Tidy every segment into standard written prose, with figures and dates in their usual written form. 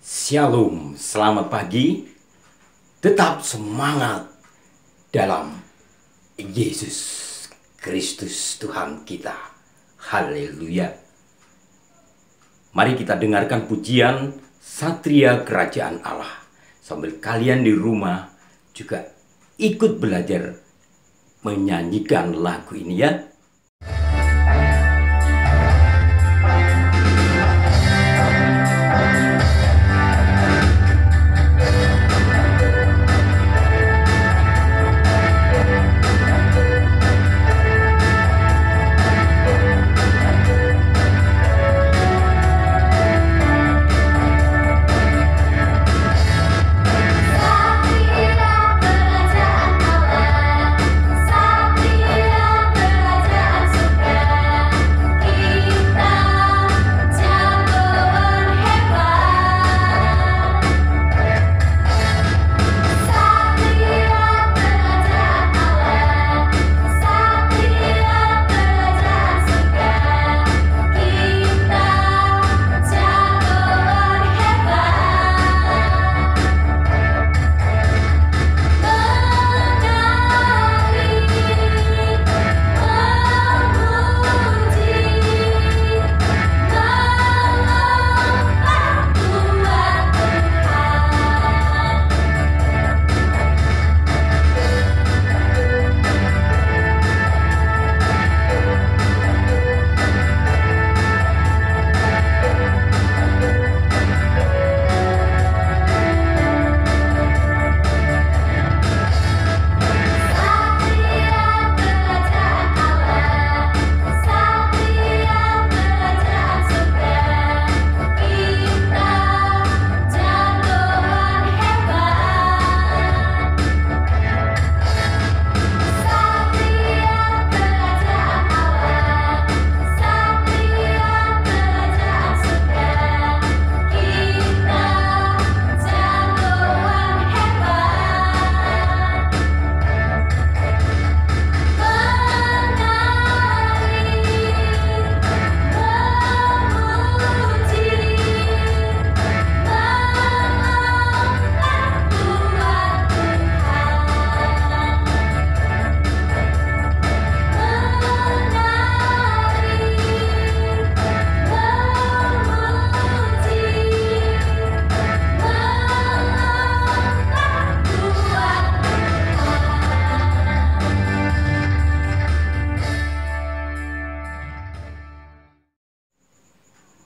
Shalom, selamat pagi. Tetap semangat dalam Yesus Kristus Tuhan kita. Haleluya. Mari kita dengarkan pujian Satria Kerajaan Allah. Sambil kalian di rumah juga ikut belajar menyanyikan lagu ini ya.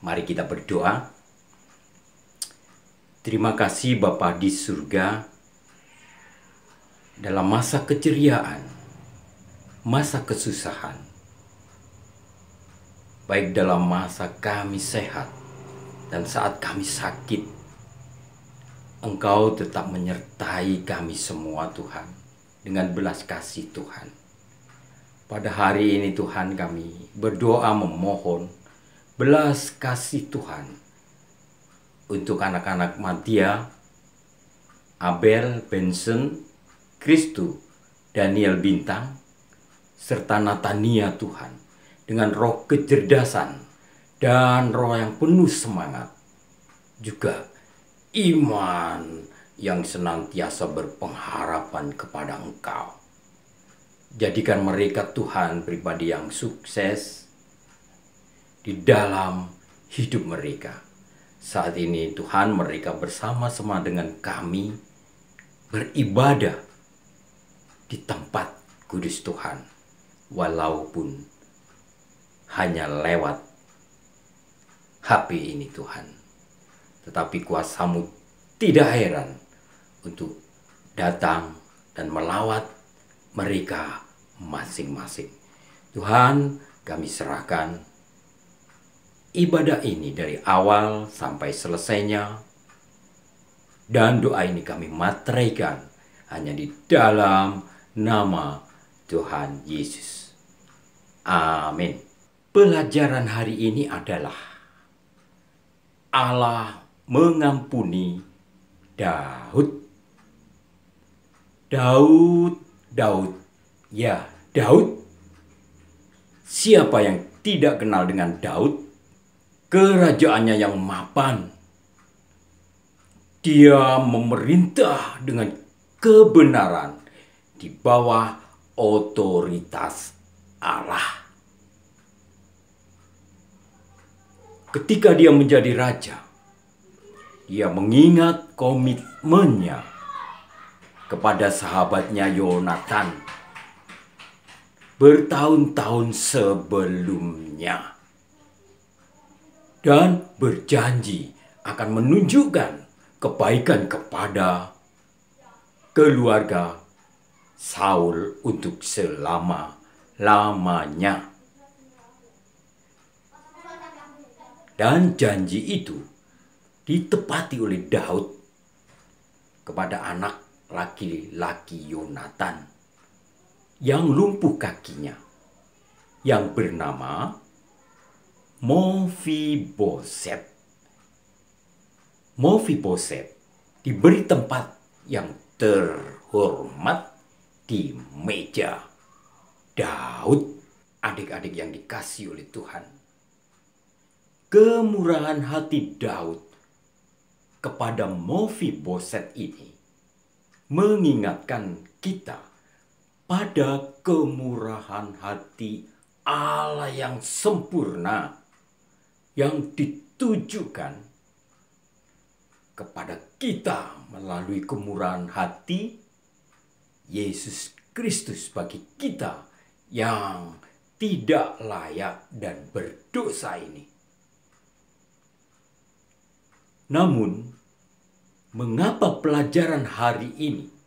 Mari kita berdoa. Terima kasih Bapa di surga, dalam masa keceriaan, masa kesusahan, baik dalam masa kami sehat dan saat kami sakit, Engkau tetap menyertai kami semua Tuhan, dengan belas kasih Tuhan. Pada hari ini Tuhan, kami berdoa memohon belas kasih Tuhan untuk anak-anak Matia, Abel, Benson, Kristu, Daniel Bintang, serta Natania Tuhan, dengan roh kecerdasan dan roh yang penuh semangat, juga iman yang senantiasa berpengharapan kepada Engkau. Jadikan mereka Tuhan pribadi yang sukses di dalam hidup mereka. Saat ini Tuhan, mereka bersama-sama dengan kami beribadah di tempat kudus Tuhan, walaupun hanya lewat HP ini Tuhan. Tetapi kuasa-Mu tidak heran untuk datang dan melawat mereka masing-masing. Tuhan, kami serahkan ibadah ini dari awal sampai selesainya, dan doa ini kami materaikan hanya di dalam nama Tuhan Yesus. Amin. Pelajaran hari ini adalah Allah mengampuni Daud. Daud. Siapa yang tidak kenal dengan Daud? Kerajaannya yang mapan, Dia memerintah dengan kebenaran di bawah otoritas Allah. Ketika dia menjadi raja, dia mengingat komitmennya kepada sahabatnya Yonatan bertahun-tahun sebelumnya dan berjanji akan menunjukkan kebaikan kepada keluarga Saul untuk selama-lamanya. Dan janji itu ditepati oleh Daud kepada anak laki-laki Yonatan yang lumpuh kakinya, yang bernama Mephiboset. Mephiboset diberi tempat yang terhormat di meja Daud. Adik-adik yang dikasihi oleh Tuhan, kemurahan hati Daud kepada Mephiboset ini mengingatkan kita pada kemurahan hati Allah yang sempurna yang ditujukan kepada kita melalui kemurahan hati Yesus Kristus bagi kita yang tidak layak dan berdosa ini. Namun, mengapa pelajaran hari ini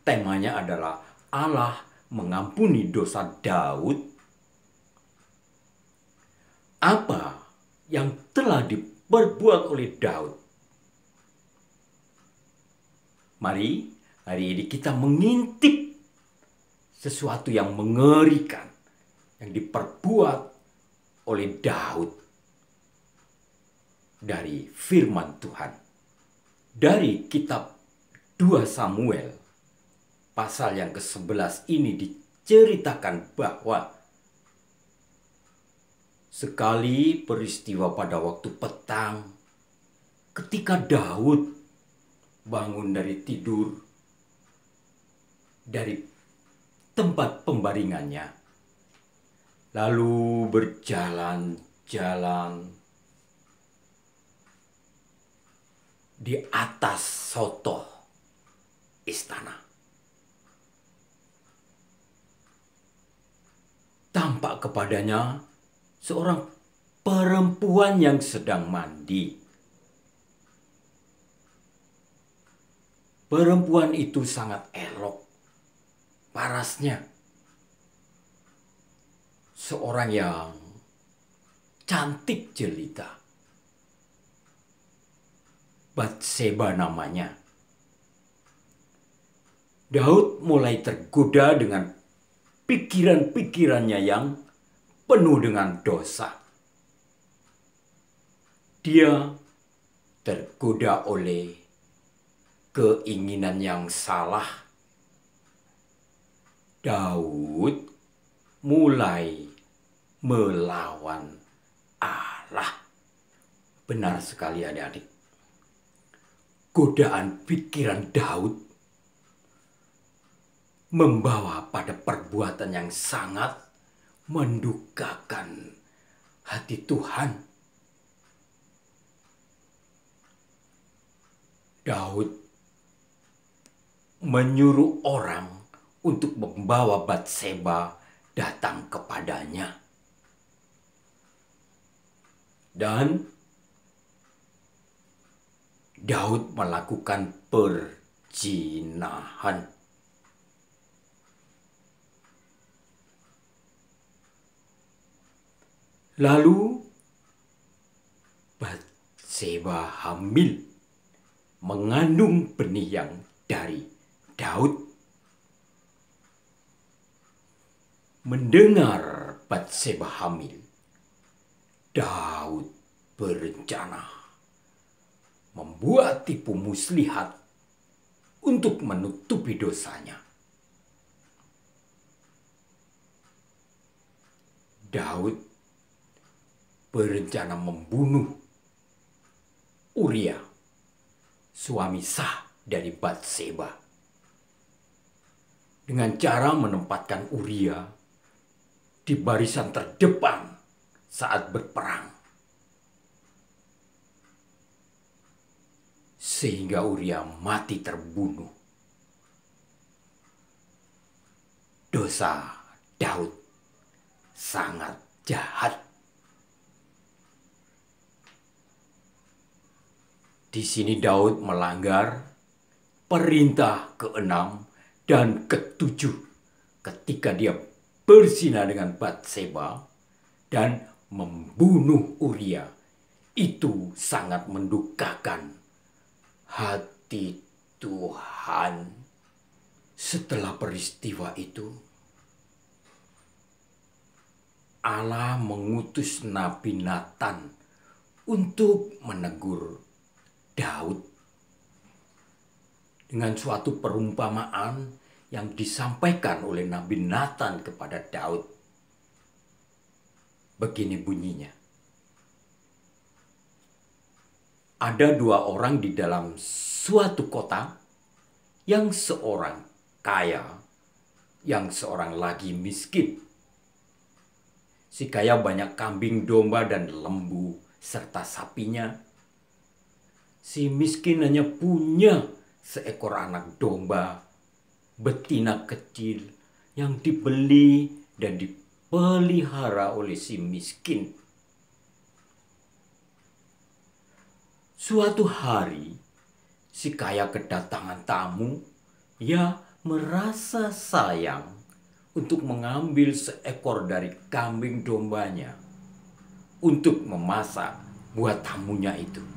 temanya adalah Allah mengampuni dosa Daud? Apa yang telah diperbuat oleh Daud? Mari hari ini kita mengintip sesuatu yang mengerikan yang diperbuat oleh Daud dari firman Tuhan. Dari kitab 2 Samuel pasal yang ke-11 ini diceritakan bahwa sekali peristiwa pada waktu petang ketika Daud bangun dari tidur dari tempat pembaringannya, lalu berjalan-jalan di atas sotoh istana. Tampak kepadanya seorang perempuan yang sedang mandi. Perempuan itu sangat elok parasnya. Seorang yang cantik jelita. Batseba namanya. Daud mulai tergoda dengan pikiran-pikirannya yang penuh dengan dosa. Dia tergoda oleh keinginan yang salah. Daud mulai melawan Allah. Benar sekali adik-adik. Godaan pikiran Daud membawa pada perbuatan yang sangat mendukakan hati Tuhan. Daud menyuruh orang untuk membawa Batseba datang kepadanya. Dan Daud melakukan perzinahan. Lalu Batseba hamil, mengandung benih yang dari Daud. Mendengar Batseba hamil, Daud berencana membuat tipu muslihat untuk menutupi dosanya. Daud berencana membunuh Uria suami sah dari Batseba, dengan cara menempatkan Uria di barisan terdepan saat berperang. Sehingga Uria mati terbunuh. Dosa Daud sangat jahat. Di sini Daud melanggar perintah ke-6 dan ke-7 ketika dia berzina dengan Batseba dan membunuh Uria. Itu sangat mendukakan hati Tuhan. Setelah peristiwa itu, Allah mengutus Nabi Natan untuk menegur Daud dengan suatu perumpamaan yang disampaikan oleh Nabi Natan kepada Daud. Begini bunyinya. Ada dua orang di dalam suatu kota, yang seorang kaya, yang seorang lagi miskin. Si kaya banyak kambing, domba, dan lembu, serta sapinya. Si miskin hanya punya seekor anak domba, betina kecil, yang dibeli dan dipelihara oleh si miskin. Suatu hari, si kaya kedatangan tamu. Ia merasa sayang untuk mengambil seekor dari kambing dombanya untuk memasak buat tamunya itu.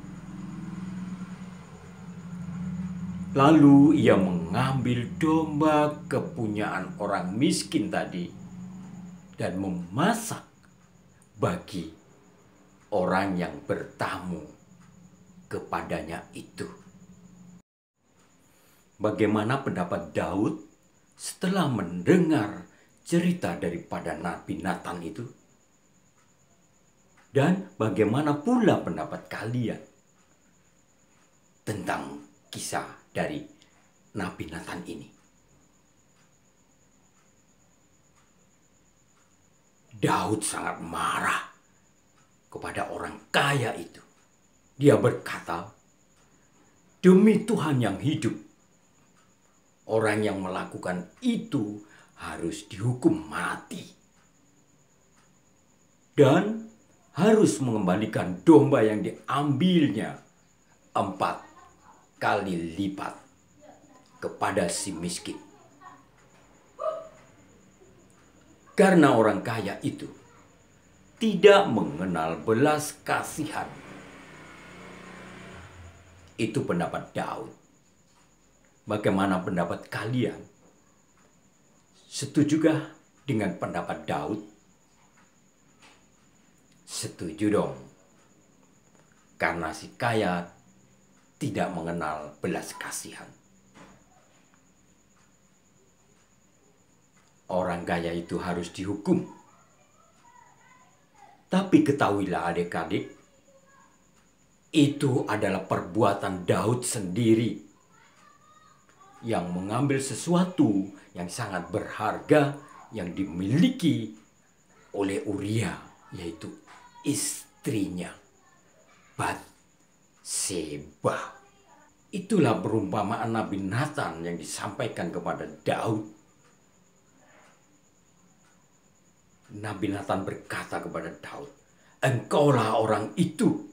Lalu ia mengambil domba kepunyaan orang miskin tadi dan memasak bagi orang yang bertamu kepadanya itu. Bagaimana pendapat Daud setelah mendengar cerita daripada Nabi Natan itu? Dan bagaimana pula pendapat kalian tentang kisah dari Nabi Natan ini? Daud sangat marah kepada orang kaya itu. Dia berkata, "Demi Tuhan yang hidup, orang yang melakukan itu harus dihukum mati dan harus mengembalikan domba yang diambilnya 4 kali lipat kepada si miskin." Karena orang kaya itu tidak mengenal belas kasihan. Itu pendapat Daud. Bagaimana pendapat kalian? Setujukah dengan pendapat Daud? Setuju dong. Karena si kaya tidak mengenal belas kasihan. Orang kaya itu harus dihukum. Tapi ketahuilah adik-adik, itu adalah perbuatan Daud sendiri yang mengambil sesuatu yang sangat berharga yang dimiliki oleh Uria, yaitu istrinya Batseba. Itulah perumpamaan Nabi Natan yang disampaikan kepada Daud. Nabi Natan berkata kepada Daud, "Engkaulah orang itu.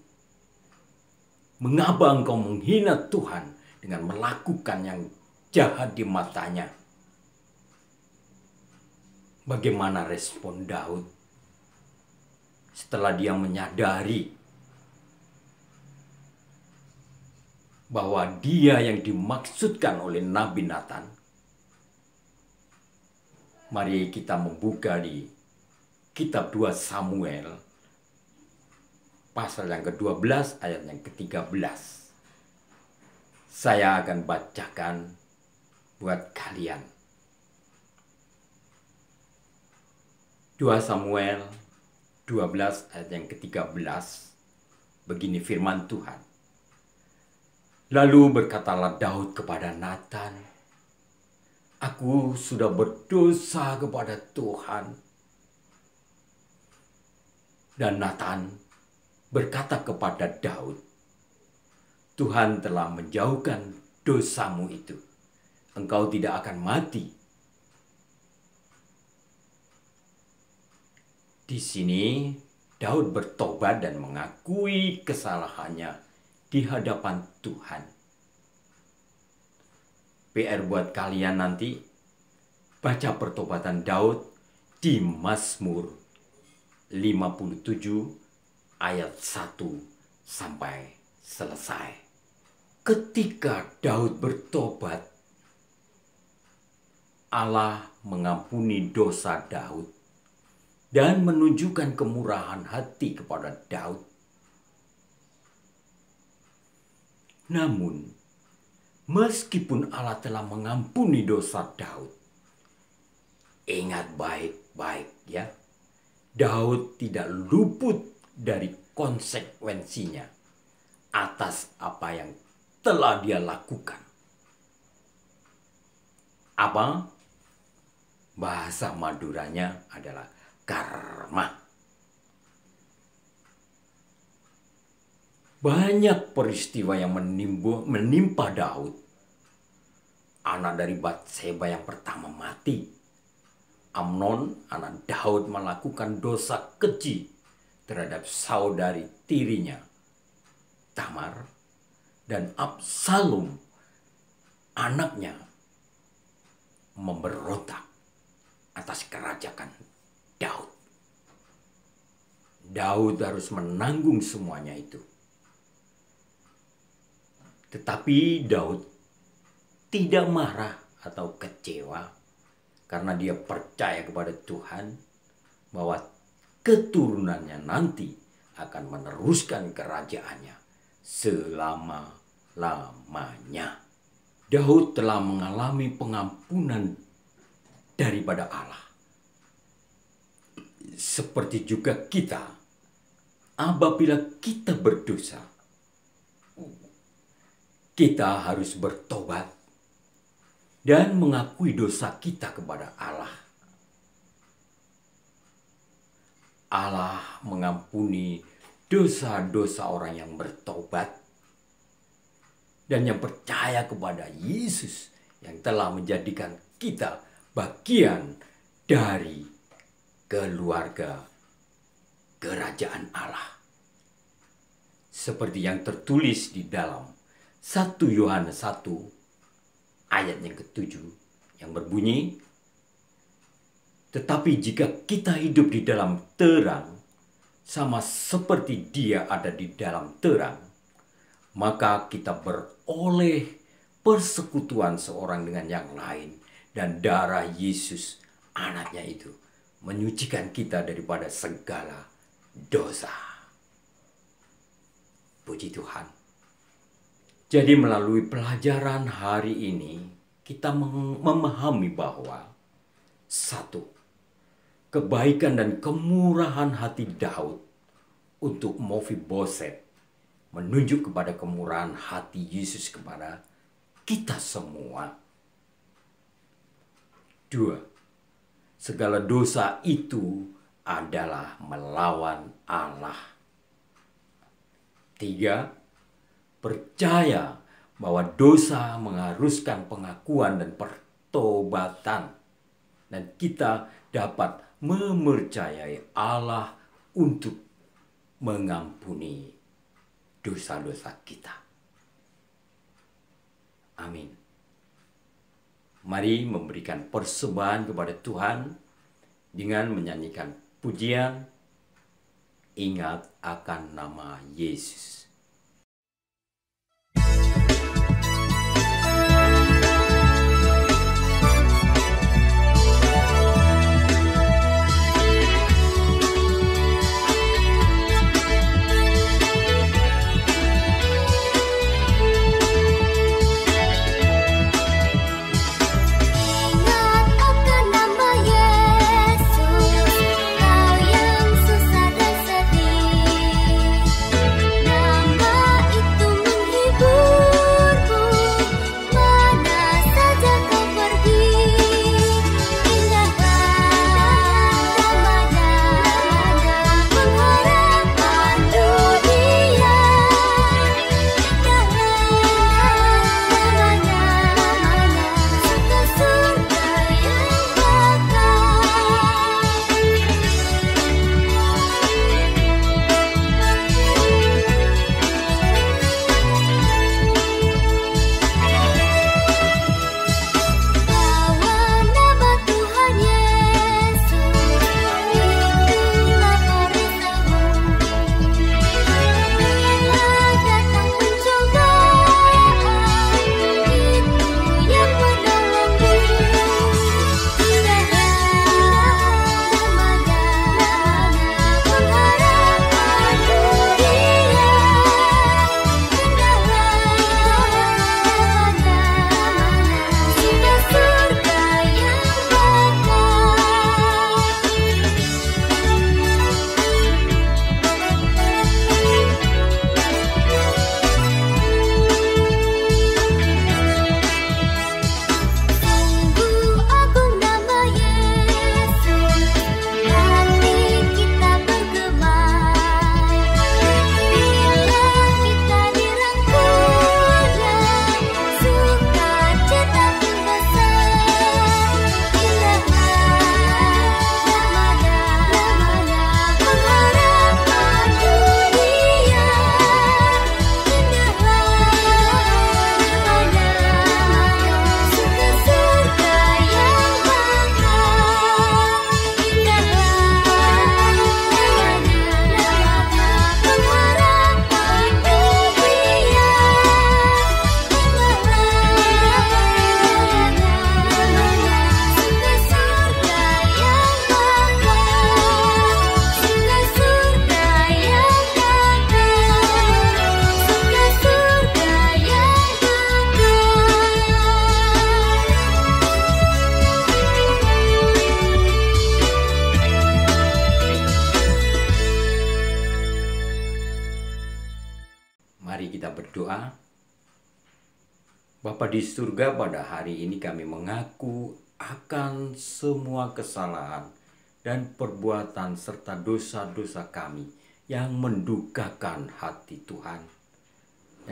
Mengapa engkau menghina Tuhan dengan melakukan yang jahat di matanya?" Bagaimana respon Daud setelah dia menyadari bahwa dia yang dimaksudkan oleh Nabi Natan? Mari kita membuka di kitab 2 Samuel pasal yang ke-12 ayat yang ke-13. Saya akan bacakan buat kalian. 2 Samuel 12 ayat yang ke-13. Begini firman Tuhan. Lalu berkatalah Daud kepada Natan, "Aku sudah berdosa kepada Tuhan." Dan Natan berkata kepada Daud, "Tuhan telah menjauhkan dosamu itu. Engkau tidak akan mati." Di sini Daud bertobat dan mengakui kesalahannya di hadapan Tuhan. PR buat kalian nanti, baca pertobatan Daud di Mazmur 57 ayat 1 sampai selesai. Ketika Daud bertobat, Allah mengampuni dosa Daud dan menunjukkan kemurahan hati kepada Daud. Namun, meskipun Allah telah mengampuni dosa Daud, ingat baik-baik ya, Daud tidak luput dari konsekuensinya atas apa yang telah dia lakukan. Apa? Bahasa Maduranya adalah karma. Banyak peristiwa yang menimpa Daud. Anak dari Batseba yang pertama mati. Amnon, anak Daud, melakukan dosa keji terhadap saudari tirinya, Tamar. Dan Absalom, anaknya, memberontak atas kerajaan Daud. Daud harus menanggung semuanya itu. Tetapi Daud tidak marah atau kecewa karena dia percaya kepada Tuhan bahwa keturunannya nanti akan meneruskan kerajaannya selama-lamanya. Daud telah mengalami pengampunan daripada Allah. Seperti juga kita, apabila kita berdosa, kita harus bertobat dan mengakui dosa kita kepada Allah. Allah mengampuni dosa-dosa orang yang bertobat dan yang percaya kepada Yesus yang telah menjadikan kita bagian dari keluarga kerajaan Allah. Seperti yang tertulis di dalam 1 Yohanes 1 ayat yang ke-7 yang berbunyi, "Tetapi jika kita hidup di dalam terang, sama seperti Dia ada di dalam terang, maka kita beroleh persekutuan seorang dengan yang lain, dan darah Yesus anaknya itu menyucikan kita daripada segala dosa." Puji Tuhan. Jadi melalui pelajaran hari ini, kita memahami bahwa satu, kebaikan dan kemurahan hati Daud untuk Mephiboset menunjuk kepada kemurahan hati Yesus kepada kita semua. Dua, segala dosa itu adalah melawan Allah. Tiga, percaya bahwa dosa mengharuskan pengakuan dan pertobatan, dan kita dapat mempercayai Allah untuk mengampuni dosa-dosa kita. Amin. Mari memberikan persembahan kepada Tuhan dengan menyanyikan pujian "Ingat akan nama Yesus". Kau yang susah dan sedih, Bapa di surga, pada hari ini kami mengaku akan semua kesalahan dan perbuatan serta dosa-dosa kami yang mendukakan hati Tuhan,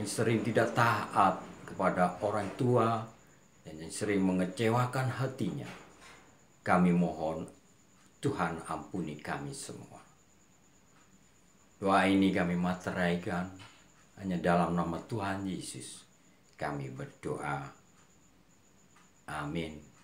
yang sering tidak taat kepada orang tua dan yang sering mengecewakan hatinya. Kami mohon Tuhan ampuni kami semua. Doa ini kami materaikan hanya dalam nama Tuhan Yesus kami berdoa. Amin.